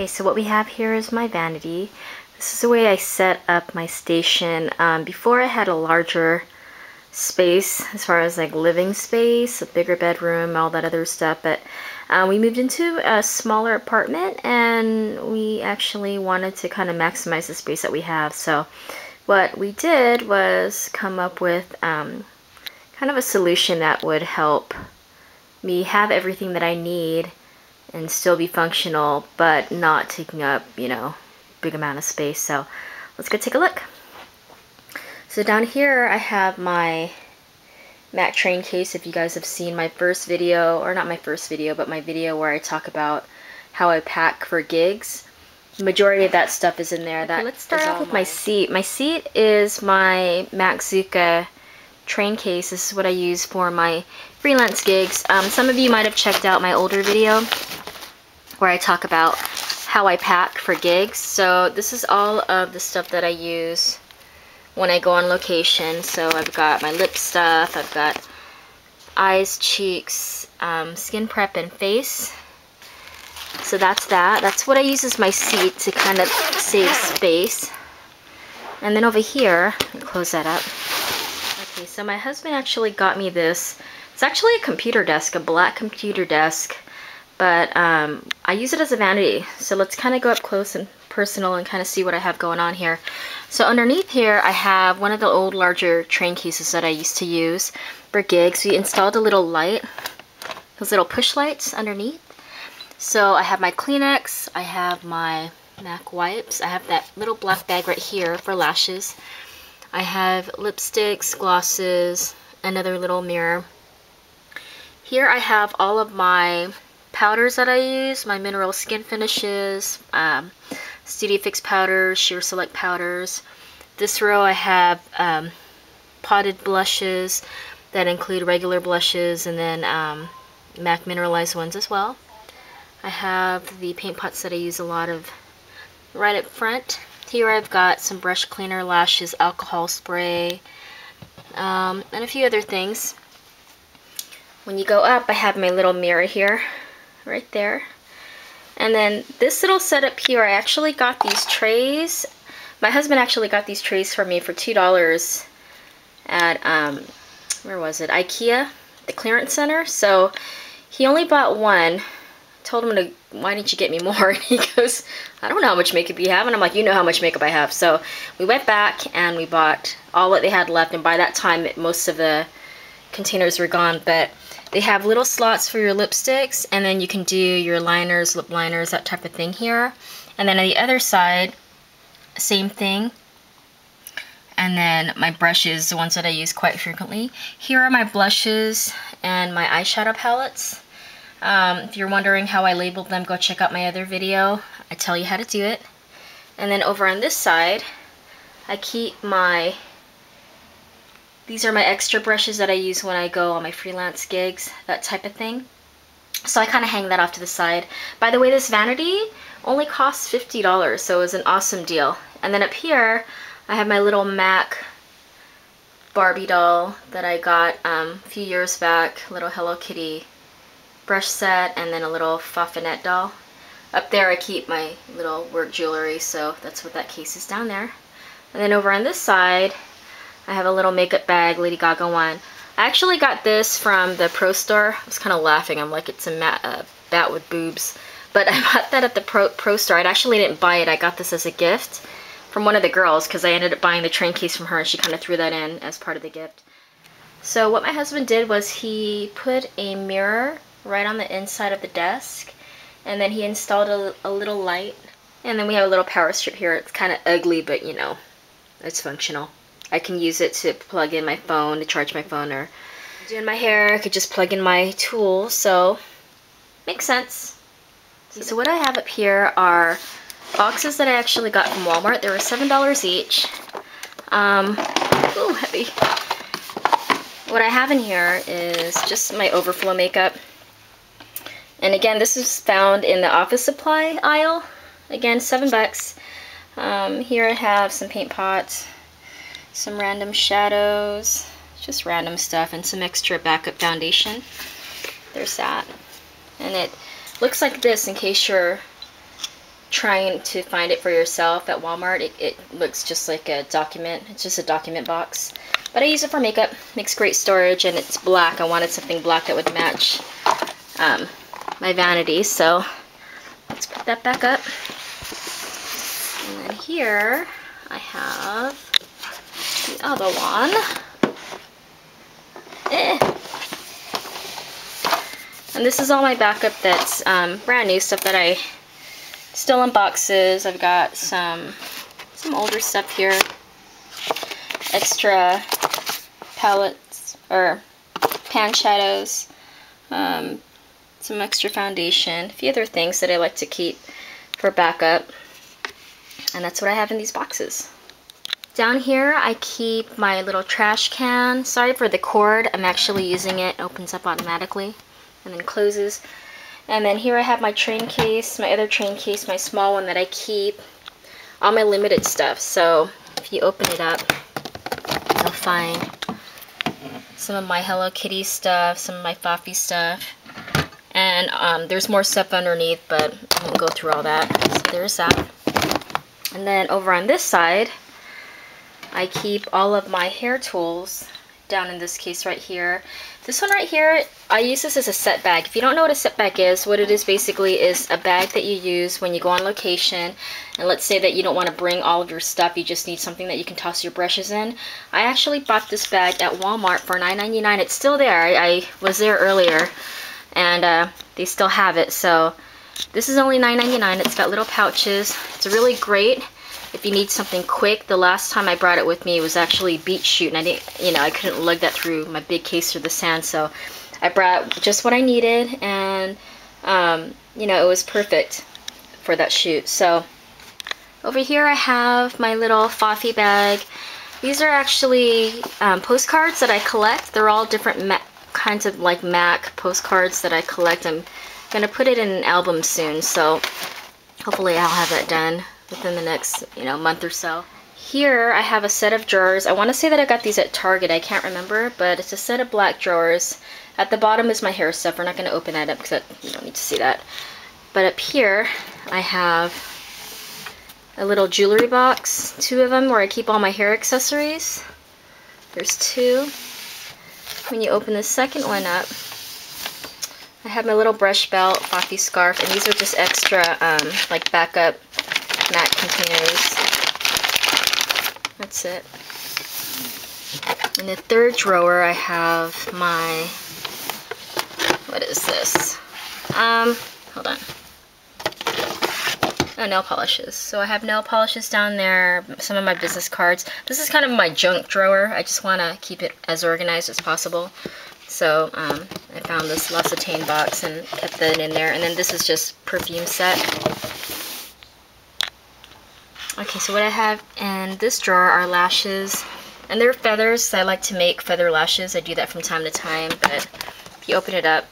Okay, so what we have here is my vanity. This is the way I set up my station. Before I had a larger space as far as like living space, a bigger bedroom, all that other stuff, but we moved into a smaller apartment and we actually wanted to kind of maximize the space that we have. So what we did was come up with kind of a solution that would help me have everything that I need and still be functional, but not taking up, you know, big amount of space. So let's go take a look. So down here I have my mat train case. If you guys have seen my first video, or not my first video, but my video where I talk about how I pack for gigs, the majority of that stuff is in there. Okay, let's start off with my seat. My seat is my Maxuka train case. This is what I use for my freelance gigs. Some of you might have checked out my older video where I talk about how I pack for gigs. So this is all of the stuff that I use when I go on location. So I've got my lip stuff, I've got eyes, cheeks, skin prep, and face. So that's that. That's what I use as my seat to kind of save space. And then over here, let me close that up. Okay, so my husband actually got me this. It's actually a computer desk, a black computer desk, but I use it as a vanity. So let's kind of go up close and personal and kind of see what I have going on here. So underneath here I have one of the old larger train cases that I used to use for gigs. We installed a little light, those little push lights underneath. So I have my Kleenex, I have my MAC wipes, I have that little black bag right here for lashes. I have lipsticks, glosses, another little mirror. Here I have all of my powders that I use, my mineral skin finishes, Studio Fix powders, Sheer Select powders. This row I have potted blushes that include regular blushes and then MAC mineralized ones as well. I have the paint pots that I use a lot of right up front. Here I've got some brush cleaner, lashes, alcohol spray, and a few other things. When you go up, I have my little mirror here, right there. And then this little setup here, I actually got these trays. My husband actually got these trays for me for $2 at, where was it? Ikea, the clearance center. So he only bought one. Told him to, why didn't you get me more? And he goes, I don't know how much makeup you have. And I'm like, you know how much makeup I have. So we went back and we bought all that they had left. And by that time, most of the containers were gone. But they have little slots for your lipsticks, and then you can do your liners, lip liners, that type of thing here. And then on the other side, same thing. And then my brushes, the ones that I use quite frequently. Here are my blushes and my eyeshadow palettes. If you're wondering how I labeled them, go check out my other video. I tell you how to do it. And then over on this side, I keep my, these are my extra brushes that I use when I go on my freelance gigs, that type of thing. So I kind of hang that off to the side. By the way, this vanity only costs $50, so it was an awesome deal. And then up here, I have my little MAC Barbie doll that I got a few years back, little Hello Kitty brush set, and then a little Faffinette doll. Up there I keep my little work jewelry, so that's what that case is down there. And then over on this side, I have a little makeup bag, Lady Gaga one. I actually got this from the Pro Store. I was kind of laughing. I'm like, it's a bat with boobs. But I bought that at the Pro Store. I actually didn't buy it. I got this as a gift from one of the girls because I ended up buying the train case from her and she kind of threw that in as part of the gift. So what my husband did was he put a mirror right on the inside of the desk, and then he installed a little light, and then we have a little power strip here. It's kind of ugly, but you know, it's functional. I can use it to plug in my phone, to charge my phone, or doing my hair, I could just plug in my tool, so makes sense. So what I have up here are boxes that I actually got from Walmart. They were $7 each. Ooh, heavy. What I have in here is just my overflow makeup. And again, this is found in the office supply aisle. Again, $7. Here I have some paint pots, some random shadows, just random stuff, and some extra backup foundation. There's that. And it looks like this in case you're trying to find it for yourself at Walmart, it looks just like a document. It's just a document box. But I use it for makeup. Makes great storage, and it's black. I wanted something black that would match my vanity, so let's put that back up. And then here I have the other one. And this is all my backup that's brand new stuff that I still in boxes. I've got some older stuff here, extra palettes or pan shadows, some extra foundation, a few other things that I like to keep for backup. And that's what I have in these boxes. Down here I keep my little trash can. Sorry for the cord, I'm actually using it. It opens up automatically and then closes. And then here I have my train case, my other train case, my small one that I keep all my limited stuff. So if you open it up, you'll find some of my Hello Kitty stuff, some of my Fafi stuff, and there's more stuff underneath, but I won't go through all that. So there's that. And then over on this side, I keep all of my hair tools down in this case right here. This one right here, I use this as a set bag. If you don't know what a set bag is, what it is basically is a bag that you use when you go on location. And let's say that you don't want to bring all of your stuff, you just need something that you can toss your brushes in. I actually bought this bag at Walmart for $9.99. It's still there. I was there earlier, and they still have it. So this is only $9.99. It's got little pouches. It's really great if you need something quick. The last time I brought it with me was actually beach shoot, and I didn't, I couldn't lug that through my big case through the sand, so I brought just what I needed, and it was perfect for that shoot. So over here I have my little Fafi bag. These are actually postcards that I collect. They're all different kinds of like MAC postcards that I collect. I'm gonna put it in an album soon, so hopefully I'll have that done within the next month or so. Here I have a set of drawers. I want to say that I got these at Target. I can't remember, but it's a set of black drawers. At the bottom is my hair stuff. We're not going to open that up because you don't need to see that. But up here I have a little jewelry box, 2 of them, where I keep all my hair accessories. There's 2. When you open the second one up, I have my little brush belt, Fafi scarf, and these are just extra like backup MAC containers. That's it. In the third drawer I have my, what is this? Hold on. Oh, nail polishes. So I have nail polishes down there, some of my business cards. This is kind of my junk drawer. I just want to keep it as organized as possible. So I found this L'Occitane box and kept that in there. And then this is just perfume set. Okay, so what I have in this drawer are lashes, and they're feathers. I like to make feather lashes. I do that from time to time, but if you open it up,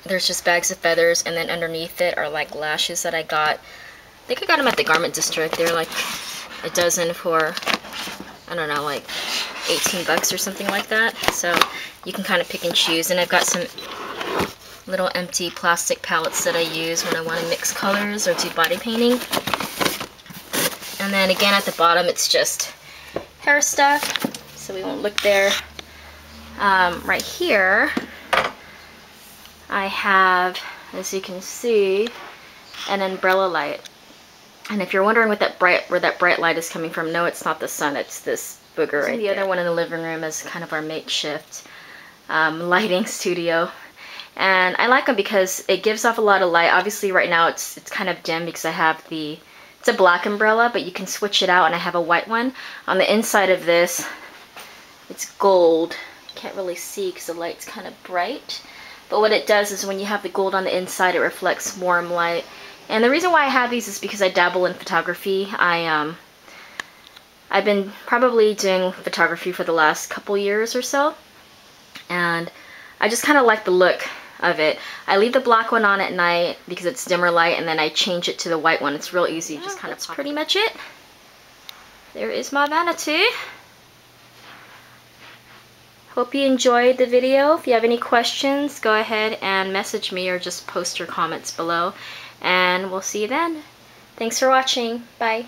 there's just bags of feathers, and then underneath it are like lashes that I got. I think I got them at the Garment District. They're like a dozen for, I don't know, like 18 bucks or something like that. So you can kind of pick and choose. And I've got some little empty plastic palettes that I use when I want to mix colors or do body painting. And then again at the bottom it's just hair stuff, so we won't look there. Right here I have, as you can see, an umbrella light. And if you're wondering where that bright light is coming from, no, it's not the sun, it's this booger right there. The other one in the living room is kind of our makeshift lighting studio. And I like them because it gives off a lot of light. Obviously right now it's kind of dim because I have it's a black umbrella, but you can switch it out, and I have a white one. On the inside of this, it's gold. You can't really see because the light's kind of bright. But what it does is when you have the gold on the inside, it reflects warm light. And the reason why I have these is because I dabble in photography. I've been probably doing photography for the last couple years or so, and I just kind of like the look of it. I leave the black one on at night because it's dimmer light, and then I change it to the white one. It's real easy. Yeah, just kind of. That's pretty much it. There is my vanity. Hope you enjoyed the video. If you have any questions, go ahead and message me or just post your comments below. And we'll see you then. Thanks for watching. Bye.